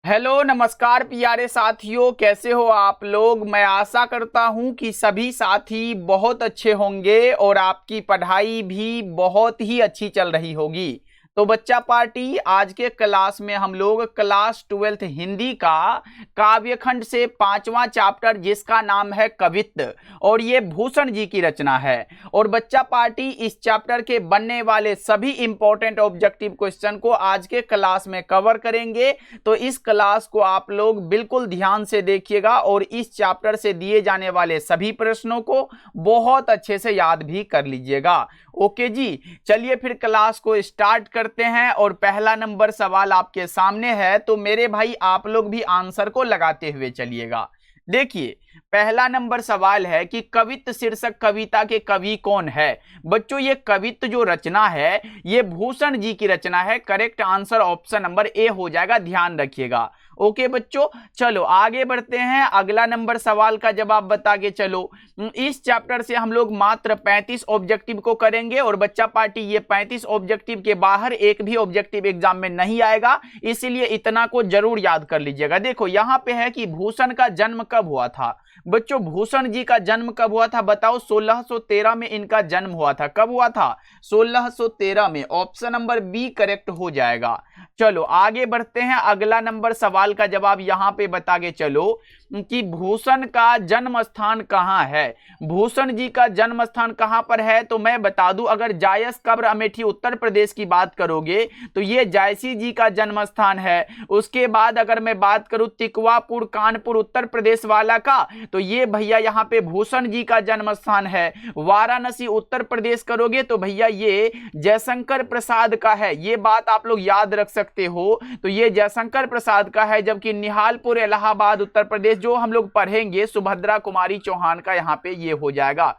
Hello नमस्कार प्यारे साथियों, कैसे हो आप लोग। मैं आशा करता हूं कि सभी साथी बहुत अच्छे होंगे और आपकी पढ़ाई भी बहुत ही अच्छी चल रही होगी। तो बच्चा पार्टी, आज के क्लास में हम लोग क्लास 12th हिंदी का काव्यखंड से 5वां चैप्टर जिसका नाम है कवित्त, और ये भूषण जी की रचना है। और बच्चा पार्टी, इस चैप्टर के बनने वाले सभी इंपॉर्टेंट ऑब्जेक्टिव क्वेश्चन को आज के क्लास में कवर करेंगे। तो इस क्लास को आप लोग बिल्कुल ध्यान से देखिएगा और इस चैप्टर से दिए जाने वाले सभी प्रश्नों को बहुत अच्छे से याद भी कर लीजिएगा। ओके जी, चलिए फिर क्लास को स्टार्ट करते हैं। और पहला नंबर सवाल आपके सामने है, तो मेरे भाई आप लोग भी आंसर को लगाते हुए चलिएगा। देखिए, पहला नंबर सवाल है कि कवित्त शीर्षक कविता के कवि कौन है। बच्चों, ये कवित्त जो रचना है ये भूषण जी की रचना है। Correct answer option number A हो जाएगा, ध्यान रखिएगा। ओके बच्चों, चलो आगे बढ़ते हैं। अगला नंबर सवाल का जवाब बता के चलो। इस चैप्टर से हम लोग मात्र 35 ऑब्जेक्टिव को करेंगे और बच्चा पार्टी, ये 35 ऑब्जेक्टिव के बाहर एक भी ऑब्जेक्टिव एग्जाम में नहीं आएगा, इसीलिए इतना को जरूर याद कर लीजिएगा। देखो यहां पे है कि भूषण का जन्म कब हुआ था। बच्चों, भूषण जी का जन्म कब हुआ था बताओ। 1613 में इनका जन्म हुआ था। कब हुआ था? 1613 में। ऑप्शन नंबर बी करेक्ट हो जाएगा। चलो आगे बढ़ते हैं। अगला नंबर सवाल का जवाब यहां पे बता के चलो कि भूषण का जन्म स्थान कहां है। भूषण जी का जन्म स्थान कहां पर है, तो मैं बता दूं, अगर जायस कब्र अमेठी उत्तर प्रदेश की बात करोगे तो ये जायसी जी का जन्म स्थान है। उसके बाद अगर मैं बात करूं तिकवापुर कानपुर उत्तर प्रदेश वाला का, तो ये भैया यहां पे भूषण जी का जन्म स्थान है। वाराणसी उत्तर प्रदेश करोगे तो भैया ये जयशंकर प्रसाद का है। ये बात आप लोग याद रख सकते हो, तो ये जयशंकर प्रसाद का है। जबकि निहालपुर इलाहाबाद उत्तर प्रदेश जो हम लोग पढ़ेंगे सुभद्रा कुमारी चौहान का, यहां पे ये हो जाएगा।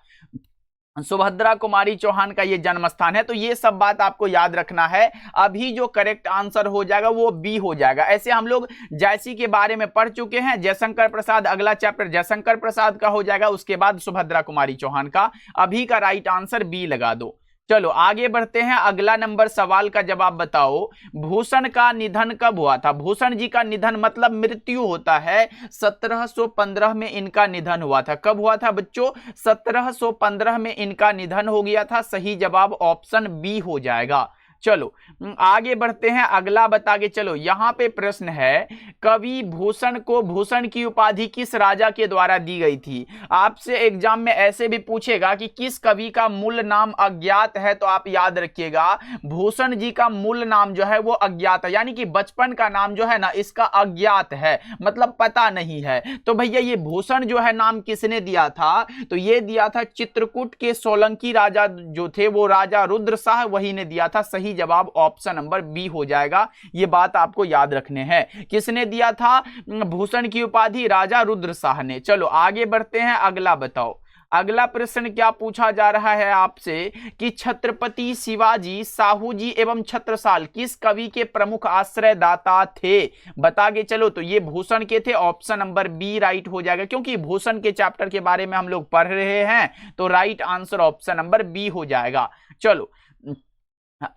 सुभद्रा कुमारी चौहान का ये जन्म स्थान है। तो ये सब बात आपको याद रखना है। अभी जो करेक्ट आंसर हो जाएगा वो बी हो जाएगा। ऐसे हम लोग जयसी के बारे में पढ़ चुके हैं। जयशंकर प्रसाद, अगला चैप्टर जयशंकर प्रसाद का हो जाएगा, उसके बाद सुभद्रा कुमारी चौहान का। अभी का राइट आंसर बी लगा दो। चलो आगे बढ़ते हैं। अगला नंबर सवाल का जवाब बताओ, भूषण का निधन कब हुआ था। भूषण जी का निधन मतलब मृत्यु होता है, 1715 में इनका निधन हुआ था। कब हुआ था बच्चों? 1715 में इनका निधन हो गया था। सही जवाब ऑप्शन बी हो जाएगा। चलो आगे बढ़ते हैं। अगला बता के चलो। यहां पे प्रश्न है, कवि भूषण को भूषण की उपाधि किस राजा के द्वारा दी गई थी। आपसे एग्जाम में ऐसे भी पूछेगा कि किस कवि का मूल नाम अज्ञात है, तो आप याद रखिएगा भूषण जी का मूल नाम जो है वो अज्ञात है, यानी कि बचपन का नाम जो है ना इसका अज्ञात है, मतलब पता नहीं है। तो भैया ये भूषण जो है नाम किसने दिया था, तो ये दिया था चित्रकूट के सोलंकी राजा जो थे वो राजा रुद्र शाह, वही ने दिया था। सही जवाब ऑप्शन नंबर बी हो जाएगा। ये बात आपको याद रखने हैं। किसने दिया था भूषण की उपाधि? राजा रुद्र शाह ने। चलो आगे बढ़ते हैं। अगला बताओ। अगला प्रश्न क्या पूछा जा रहा है आपसे कि छत्रपति शिवाजी, साहू जी एवं छत्रसाल किस कवि के प्रमुख आश्रयदाता थे। बता के चलो। तो ये भूषण के थे। ऑप्शन नंबर बी राइट हो जाएगा, क्योंकि भूषण के चैप्टर के बारे में हम लोग पढ़ रहे हैं। तो right answer option number B हो जाएगा। चलो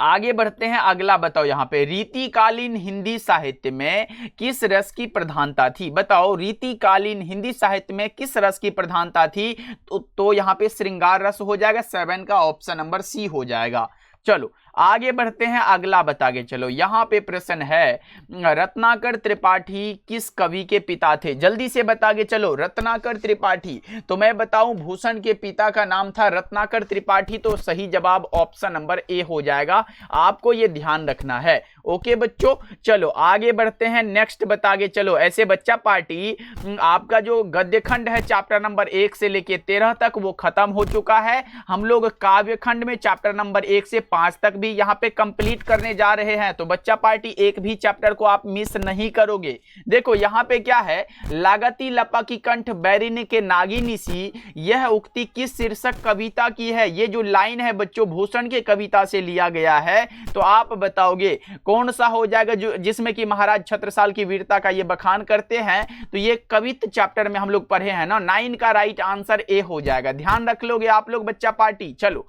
आगे बढ़ते हैं। अगला बताओ। यहां पे रीतिकालीन हिंदी साहित्य में किस रस की प्रधानता थी। बताओ रीतिकालीन हिंदी साहित्य में किस रस की प्रधानता थी, तो यहां पे श्रृंगार रस हो जाएगा। 7 का ऑप्शन नंबर सी हो जाएगा। चलो आगे बढ़ते हैं। अगला बता के चलो। यहां पे प्रश्न है, रत्नाकर त्रिपाठी किस कवि के पिता थे। जल्दी से बता के चलो। रत्नाकर त्रिपाठी, तो मैं बताऊं भूषण के पिता का नाम था रत्नाकर त्रिपाठी। तो सही जवाब ऑप्शन नंबर ए हो जाएगा। आपको ये ध्यान रखना है। ओके बच्चों, चलो आगे बढ़ते हैं। नेक्स्ट बता के चलो। ऐसे बच्चा पार्टी, आपका जो गद्य खंड है चैप्टर नंबर 1 से लेके 13 तक वो खत्म हो चुका है। हम लोग काव्य खंड में चैप्टर नंबर 1 से 5 तक भी यहां पे कंप्लीट करने जा रहे हैं। तो बच्चा पार्टी एक भी चैप्टर को आप मिस नहीं करोगे। देखो यहां पे क्या है, लागती लपा की कंठ बैरिनी के नागिनी सी, यह उक्ति किस शीर्षक कविता की है। ये जो लाइन है बच्चों भूषण के कविता से लिया गया है। तो आप बताओगे कौन सा हो जाएगा, जो जिसमें कि महाराज छत्रसाल की वीरता का ये बखान करते हैं। तो ये कवित्त चैप्टर में हम लोग पढ़े हैं ना। 9 का राइट आंसर ए हो जाएगा। ध्यान रख लोगे आप लोग बच्चा पार्टी। चलो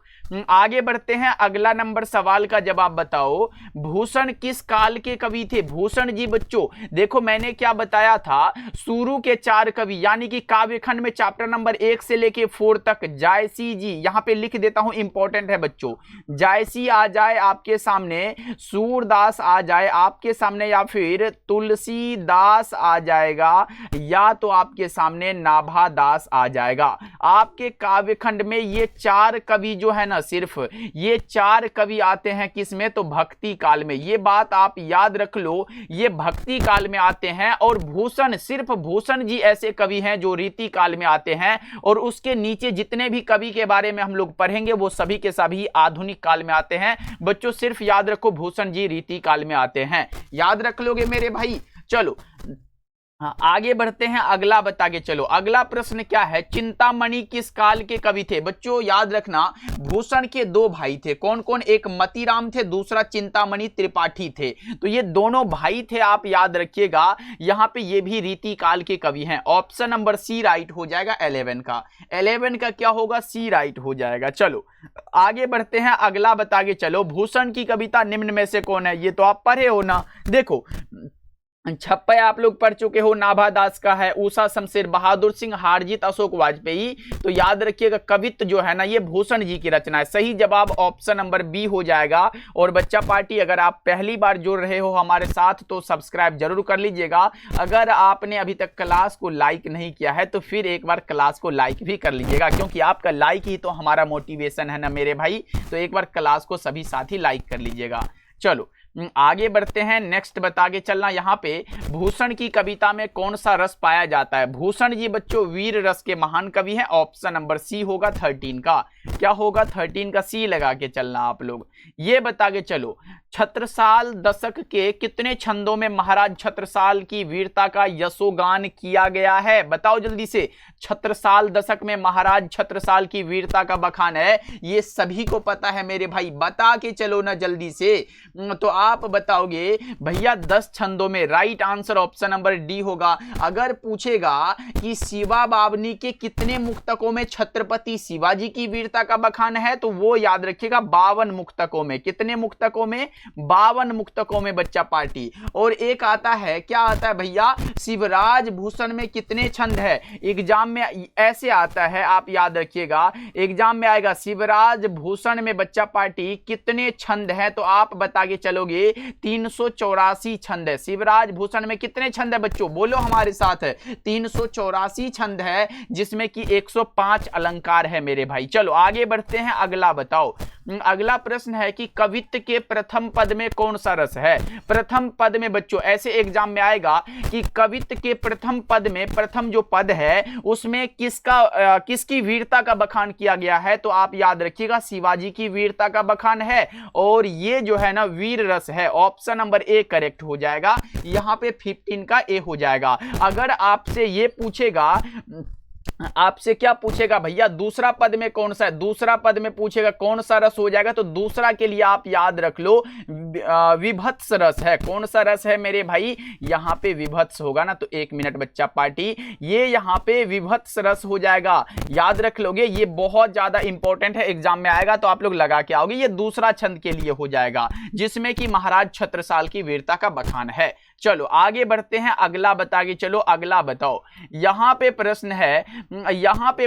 आगे बढ़ते हैं। अगला नंबर सवाल सवाल का जवाब बताओ, भूषण किस काल के कवि थे? भूषण जी बच्चों देखो मैंने क्या बताया था, शुरू के 4 कवि यानी कि काव्यखंड में चैप्टर नंबर 1 से लेके 4 तक जायसी जी, यहां पे लिख देता हूं, इंपॉर्टेंट है बच्चों, जायसी आ जाए आपके सामने, सूरदास आ जाए आपके सामने, या फिर तुलसीदास आ जाएगा, या तो आपके सामने नाभादास आ जाएगा। आपके काव्यखंड में ये 4 कवि जो है ना, सिर्फ ये 4 कवि आते हैं किसमें? तो भक्ति काल में। ये बात आप याद रख लो, ये भक्ति काल में आते हैं। और भूषण, सिर्फ भूषण जी ऐसे कवि हैं जो रीति काल में आते हैं, और उसके नीचे जितने भी कवि के बारे में हम लोग पढ़ेंगे वो सभी के सभी आधुनिक काल में आते हैं। बच्चों सिर्फ याद रखो भूषण जी रीति काल में आते हैं, याद रख लोगे मेरे भाई। चलो आगे बढ़ते हैं, अगला बता के चलो। अगला प्रश्न क्या है, चिंतामणि किस काल के कवि थे? बच्चों याद रखना भूषण के 2 भाई थे, कौन कौन? एक मतीराम थे, दूसरा चिंतामणि त्रिपाठी थे। तो ये दोनों भाई थे, आप याद रखिएगा। यहां पे ये भी रीति काल के कवि हैं। ऑप्शन नंबर सी राइट हो जाएगा 11 का। 11 का क्या होगा? सी राइट हो जाएगा। चलो आगे बढ़ते हैं, अगला बता के चलो। भूषण की कविता निम्न में से कौन है? ये तो आप पढ़े हो ना, देखो छप्पय आप लोग पढ़ चुके हो, नाभादास का है, उषा शमशेर, बहादुर सिंह, हारजीत, अशोक वाजपेयी। तो याद रखिएगा कवित्व जो है ना ये भूषण जी की रचना है। सही जवाब ऑप्शन नंबर बी हो जाएगा। और बच्चा पार्टी अगर आप पहली बार जुड़ रहे हो हमारे साथ तो सब्सक्राइब जरूर कर लीजिएगा। अगर आपने अभी तक क्लास को लाइक नहीं किया है तो फिर एक बार क्लास को लाइक भी कर लीजिएगा, क्योंकि आपका लाइक ही तो हमारा मोटिवेशन है ना मेरे भाई। तो एक बार क्लास को सभी साथी लाइक कर लीजिएगा। चलो आगे बढ़ते हैं, नेक्स्ट बता के चलना। यहाँ पे भूषण की कविता में कौन सा रस पाया जाता है? भूषण जी बच्चों वीर रस के महान कवि हैं। ऑप्शन नंबर सी होगा 13 का। क्या होगा? 13 का सी लगा के चलना आप लोग। ये बता के चलो, छत्रसाल दशक के कितने छंदों में महाराज छत्रसाल की वीरता का यशोगान किया गया है? बताओ जल्दी से। छत्रसाल दशक में महाराज छत्रसाल की वीरता का बखान है, ये सभी को पता है मेरे भाई, बता के चलो ना जल्दी से। तो आप बताओगे भैया 10 छंदों में। Right answer option number D होगा। अगर पूछेगा कि शिवा बावनी के कितने मुक्तकों में छत्रपति शिवाजी की वीरता का बखान है, तो वो याद रखिएगा 52 मुक्तकों में। कितने मुक्तकों में? 52 मुक्तकों में बच्चा पार्टी। और एक आता है, क्या आता है भैया? शिवराज भूषण में कितने छंद है? एग्जाम में ऐसे आता है, आप याद रखिएगा, एग्जाम में आएगा शिवराज भूषण में बच्चा पार्टी कितने छंद है? तो आप बता के चलोगे 384 छंद है। शिवराज भूषण में कितने छंद है बच्चों? बोलो हमारे साथ। 384 छंद है, जिसमें कि 105 अलंकार है मेरे भाई। चलो आगे बढ़ते हैं, अगला बताओ। अगला प्रश्न है कि कवित्व के प्रथम पद में कौन सा रस है? प्रथम पद में बच्चों ऐसे एग्जाम में आएगा कि कवित्व के प्रथम पद में, प्रथम जो पद है उसमें किसकी वीरता का बखान किया गया है? तो आप याद रखिएगा शिवाजी की वीरता का बखान है। और ये जो है ना वीर रस है। ऑप्शन नंबर ए करेक्ट हो जाएगा। यहां पे 15 का ए हो जाएगा। अगर आपसे ये पूछेगा, आपसे क्या पूछेगा भैया दूसरा पद में कौन सा है? दूसरा पद में पूछेगा कौन सा रस हो जाएगा, तो दूसरा के लिए आप याद रख लो विभत्स रस है। कौन सा रस है मेरे भाई? यहां पे विभत्स होगा ना। तो 1 मिनट बच्चा पार्टी, ये यहां पे विभत्स रस हो जाएगा, याद रख लोगे। ये बहुत ज्यादा इंपॉर्टेंट है, एग्जाम में आएगा तो आप लोग लगा के आओगे। ये दूसरा छंद के लिए हो जाएगा, जिसमें कि महाराज छत्रसाल की वीरता का बखान है। चलो आगे बढ़ते हैं, अगला बता के चलो। अगला बताओ, यहां पे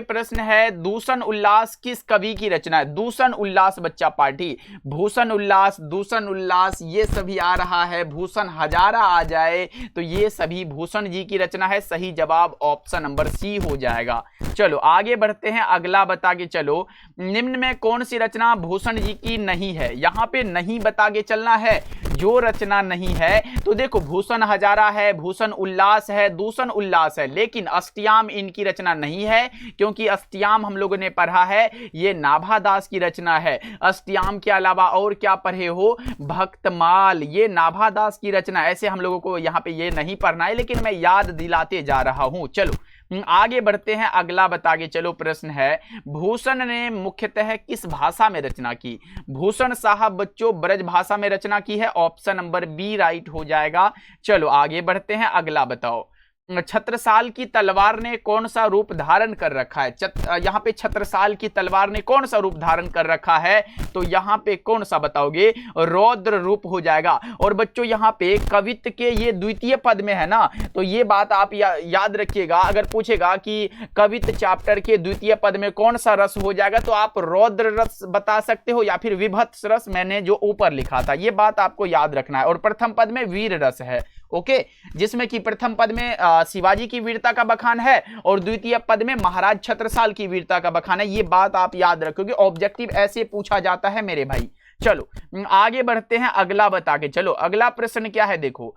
प्रश्न है दूषण उल्लास किस कवि की रचना है? दूषण उल्लास बच्चा पार्टी, भूषण उल्लास, दूषण उल्लास, ये सभी आ रहा है। भूषण हजारा आ जाए तो ये सभी भूषण जी की रचना है। सही जवाब ऑप्शन नंबर सी हो जाएगा। चलो आगे बढ़ते हैं, अगला बता के चलो। निम्न में कौन सी रचना भूषण जी की नहीं है? यहां पे नहीं बता के चलना है, जो रचना नहीं है। तो देखो भूषण हजारा है, भूषण उल्लास है, दूषण उल्लास है, लेकिन अष्टयाम इनकी रचना नहीं है, क्योंकि अष्टयाम हम लोगों ने पढ़ा है ये नाभादास की रचना है। अष्टयाम के अलावा और क्या पढ़े हो? भक्तमाल, ये नाभादास की रचना। ऐसे हम लोगों को यहाँ पे ये नहीं पढ़ना है, लेकिन मैं याद दिलाते जा रहा हूं। चलो आगे बढ़ते हैं, अगला बता के चलो। प्रश्न है भूषण ने मुख्यतः किस भाषा में रचना की? भूषण साहब बच्चों ब्रज भाषा में रचना की है। ऑप्शन नंबर बी राइट हो जाएगा। चलो आगे बढ़ते हैं, अगला बताओ। छत्रसाल की तलवार ने कौन सा रूप धारण कर रखा है? यहाँ पे छत्रसाल की तलवार ने कौन सा रूप धारण कर रखा है? तो यहाँ पे कौन सा बताओगे? रौद्र रूप हो जाएगा। और बच्चों यहाँ पे कवित्त के ये द्वितीय पद में है ना, तो ये बात आप याद रखिएगा। अगर पूछेगा कि कवित्त चैप्टर के द्वितीय पद में कौन सा रस हो जाएगा, तो आप रौद्र रस बता सकते हो या फिर विभत्स रस, मैंने जो ऊपर लिखा था ये बात आपको याद रखना है। और प्रथम पद में वीर रस है, ओके, जिसमें कि प्रथम पद में शिवाजी की वीरता का बखान है और द्वितीय पद में महाराज छत्रसाल की वीरता का बखान है। ये बात आप याद रखोगे, ऑब्जेक्टिव ऐसे पूछा जाता है मेरे भाई। चलो आगे बढ़ते हैं, अगला बता के चलो। अगला प्रश्न क्या है देखो,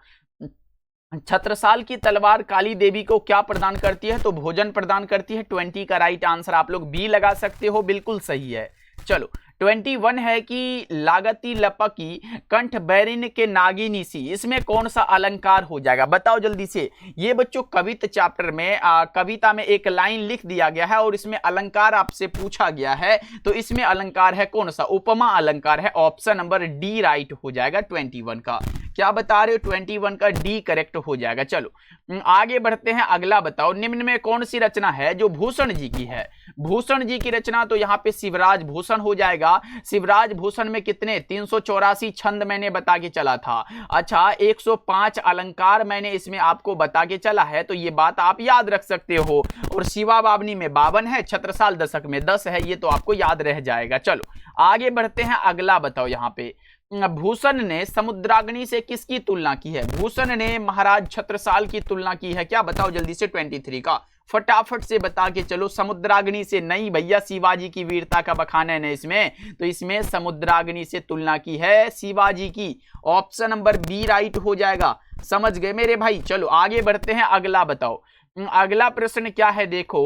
छत्रसाल की तलवार काली देवी को क्या प्रदान करती है? तो भोजन प्रदान करती है। 20 का राइट आंसर आप लोग बी लगा सकते हो, बिल्कुल सही है। चलो 21 है कि लागती लपकी कंठ बैरिन के नागिनी सी, इसमें कौन सा अलंकार हो जाएगा? बताओ जल्दी से। ये बच्चों कविता चैप्टर में कविता में एक लाइन लिख दिया गया है और इसमें अलंकार आपसे पूछा गया है, तो इसमें अलंकार है कौन सा? उपमा अलंकार है। ऑप्शन नंबर डी राइट हो जाएगा 21 का। क्या बता रहे हो? 21 का डी करेक्ट हो जाएगा। चलो आगे बढ़ते हैं, अगला बताओ। निम्न में कौन सी रचना है जो भूषण जी की है? भूषण जी की रचना तो यहाँ पे शिवराज भूषण हो जाएगा। शिवराज भूषण में कितने 384 छंद मैंने बता के चला था। अच्छा 105 अलंकार मैंने इसमें आपको बता के चला है, तो ये बात आप याद रख सकते हो। और शिवा बावनी में 52 है, छत्रसाल दशक में 10 है, ये तो आपको याद रह जाएगा। चलो आगे बढ़ते हैं, अगला बताओ। यहाँ पे भूषण ने समुद्राग्नि से किसकी तुलना की है? भूषण ने महाराज छत्रसाल की तुलना की है। क्या बताओ जल्दी से? 23 का फटाफट से बता के चलो। समुद्राग्नि से नहीं भैया, शिवाजी की वीरता का बखान है ना इसमें, तो इसमें समुद्राग्नि से तुलना की है शिवाजी की। ऑप्शन नंबर बी राइट हो जाएगा। समझ गए मेरे भाई? चलो आगे बढ़ते हैं, अगला बताओ। अगला प्रश्न क्या है देखो,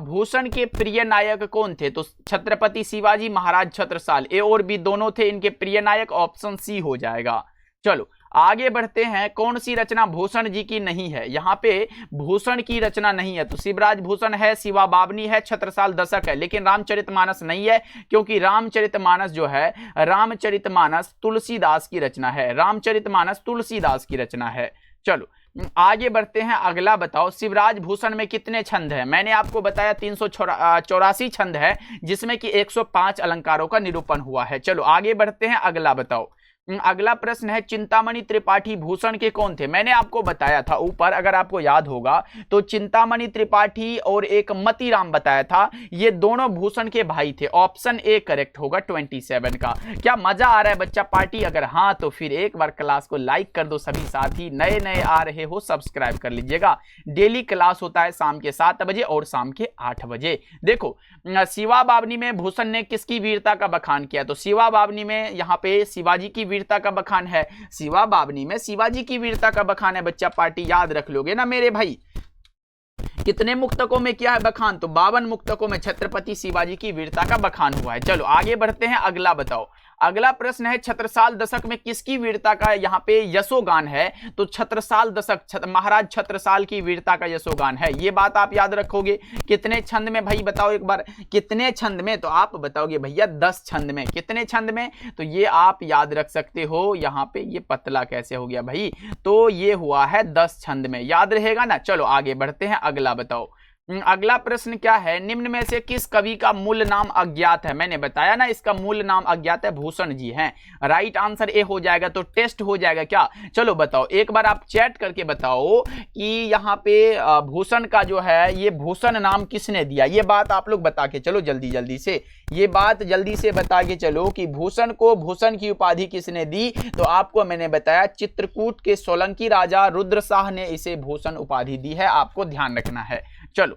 भूषण के प्रिय नायक कौन थे? तो छत्रपति शिवाजी, महाराज छत्रसाल, ए और बी दोनों थे इनके प्रिय नायक। ऑप्शन सी हो जाएगा। चलो आगे बढ़ते हैं, कौन सी रचना भूषण जी की नहीं है? यहाँ पे भूषण की रचना नहीं है, तो शिवराज भूषण है, शिवा बावनी है, छत्रसाल दशक है, लेकिन रामचरितमानस नहीं है, क्योंकि रामचरितमानस जो है, रामचरितमानस तुलसीदास की रचना है। रामचरितमानस तुलसीदास की रचना है। चलो आगे बढ़ते हैं, अगला बताओ। शिवराज भूषण में कितने छंद हैं? मैंने आपको बताया 384 छंद है, जिसमें कि 105 अलंकारों का निरूपण हुआ है। चलो आगे बढ़ते हैं, अगला बताओ। अगला प्रश्न है, चिंतामणि त्रिपाठी भूषण के कौन थे? मैंने आपको बताया था ऊपर, अगर आपको याद होगा तो चिंतामणि त्रिपाठी और एक मतीराम बताया था, ये दोनों भूषण के भाई थे। ऑप्शन ए करेक्ट होगा 27 का। क्या मजा आ रहा है बच्चा पार्टी? अगर हाँ तो फिर एक बार क्लास को लाइक कर दो। सभी साथी नए नए आ रहे हो सब्सक्राइब कर लीजिएगा। डेली क्लास होता है शाम के 7 बजे और शाम के 8 बजे। देखो शिवा बावनी में भूषण ने किसकी वीरता का बखान किया? तो शिवा बावनी में यहाँ पे शिवाजी की वीरता का बखान है। शिवा बावनी में शिवाजी की वीरता का बखान है बच्चा, पार्टी याद रख लोगे ना मेरे भाई? कितने मुक्तकों में किया है बखान? तो 52 मुक्तकों में छत्रपति शिवाजी की वीरता का बखान हुआ है। चलो आगे बढ़ते हैं, अगला बताओ। अगला प्रश्न है, छत्रसाल दशक में किसकी वीरता का यहाँ पे यशोगान है? तो छत्रसाल दशक महाराज छत्रसाल की वीरता का यशोगान है। ये बात आप याद रखोगे। कितने छंद में भाई बताओ एक बार, कितने छंद में? तो आप बताओगे भैया 10 छंद में। कितने छंद में? तो ये आप याद रख सकते हो। यहाँ पे ये पतला कैसे हो गया भाई? तो ये हुआ है 10 छंद में, याद रहेगा ना। चलो आगे बढ़ते हैं, अगला बताओ। अगला प्रश्न क्या है, निम्न में से किस कवि का मूल नाम अज्ञात है? मैंने बताया ना इसका मूल नाम अज्ञात है, भूषण जी हैं। राइट आंसर ए हो जाएगा। तो टेस्ट हो जाएगा क्या? चलो बताओ, एक बार आप चैट करके बताओ कि यहाँ पे भूषण का जो है ये भूषण नाम किसने दिया? ये बात आप लोग बता के चलो जल्दी जल्दी से। ये बात जल्दी से बता के चलो कि भूषण को भूषण की उपाधि किसने दी? तो आपको मैंने बताया चित्रकूट के सोलंकी राजा रुद्र शाह ने इसे भूषण उपाधि दी है, आपको ध्यान रखना है। चलो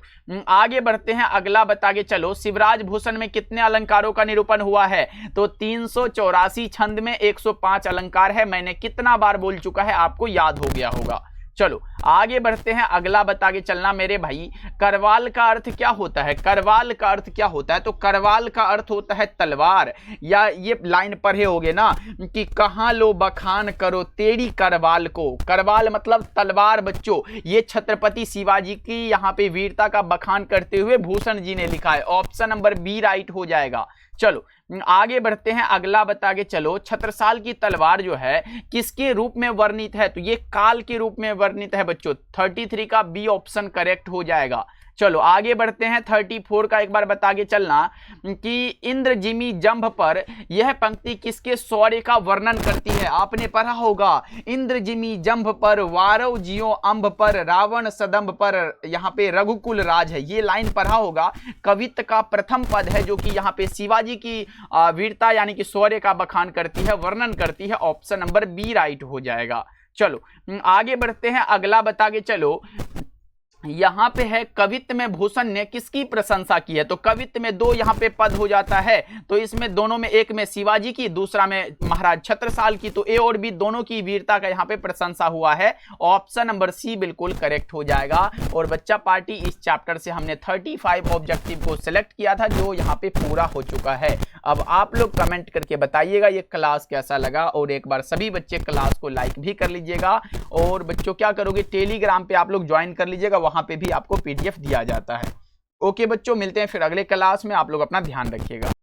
आगे बढ़ते हैं, अगला बता के चलो। शिवराज भूषण में कितने अलंकारों का निरूपण हुआ है? तो 384 छंद में 105 अलंकार है। मैंने कितना बार बोल चुका है, आपको याद हो गया होगा। चलो आगे बढ़ते हैं, अगला बता के चलना मेरे भाई। करवाल का अर्थ क्या होता है? करवाल का अर्थ क्या होता है? तो करवाल का अर्थ होता है तलवार। या ये लाइन पढ़े होगे ना कि कहां लो बखान करो तेरी करवाल को। करवाल मतलब तलवार बच्चों। ये छत्रपति शिवाजी की यहाँ पे वीरता का बखान करते हुए भूषण जी ने लिखा है। ऑप्शन नंबर बी राइट हो जाएगा। चलो आगे बढ़ते हैं, अगला बता के चलो। छत्रसाल की तलवार जो है किसके रूप में वर्णित है? तो ये काल के रूप में वर्णित है बच्चों, 33 का बी ऑप्शन करेक्ट हो जाएगा। चलो आगे बढ़ते हैं। 34 का एक बार बता के चलना कि इंद्र जिमी जंभ पर यह पंक्ति किसके शौर्य का वर्णन करती है। आपने पढ़ा होगा, इंद्र जिमी जंभ पर वारव जियो अंब पर रावण सदंभ पर यहाँ पे रघुकुल राज है। ये लाइन पढ़ा होगा। कवित्त का प्रथम पद है जो कि यहाँ पे शिवाजी की वीरता यानी कि शौर्य का बखान करती है, वर्णन करती है। ऑप्शन नंबर बी राइट हो जाएगा। चलो आगे बढ़ते हैं। अगला बता के चलो, यहां पे है कवित्त में भूषण ने किसकी प्रशंसा की है। तो कवित्त में दो यहां पे पद हो जाता है, तो इसमें दोनों में, एक में शिवाजी की, दूसरा में महाराज छत्रसाल की। तो ए और बी दोनों की वीरता का यहां पे प्रशंसा हुआ है। ऑप्शन नंबर सी बिल्कुल करेक्ट हो जाएगा। और बच्चा पार्टी, इस चैप्टर से हमने 35 ऑब्जेक्टिव को सिलेक्ट किया था जो यहाँ पे पूरा हो चुका है। अब आप लोग कमेंट करके बताइएगा ये क्लास कैसा लगा, और एक बार सभी बच्चे क्लास को लाइक भी कर लीजिएगा। और बच्चों क्या करोगे, टेलीग्राम पे आप लोग ज्वाइन कर लीजिएगा, वहां पे भी आपको पीडीएफ दिया जाता है। ओके बच्चों, मिलते हैं फिर अगले क्लास में। आप लोग अपना ध्यान रखिएगा।